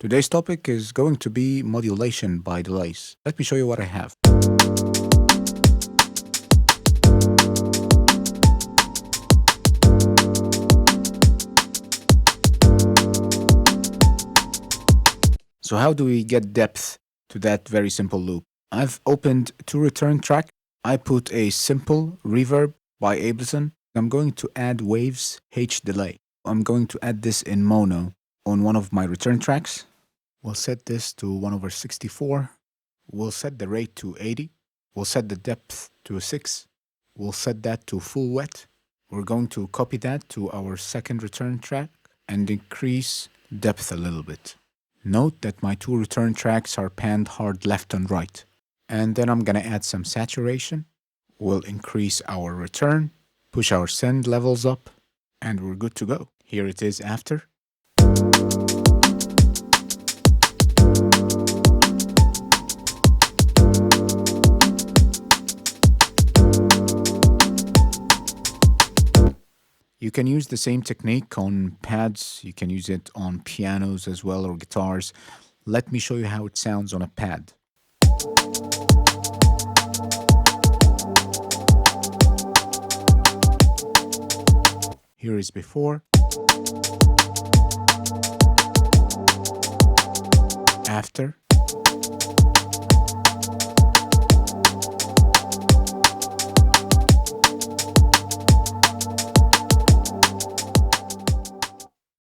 Today's topic is going to be modulation by delays. Let me show you what I have. So how do we get depth to that very simple loop? I've opened two return track. I put a simple reverb by Ableton. I'm going to add waves H delay. I'm going to add this in mono on one of my return tracks. We'll set this to 1/64. We'll set the rate to 80. We'll set the depth to 6. We'll set that to full wet. We're going to copy that to our second return track and increase depth a little bit. Note that my two return tracks are panned hard left and right. And then I'm going to add some saturation. We'll increase our return, push our send levels up, and we're good to go. Here it is after. You can use the same technique on pads. You can use it on pianos as well or guitars. Let me show you how it sounds on a pad. Here is before. After.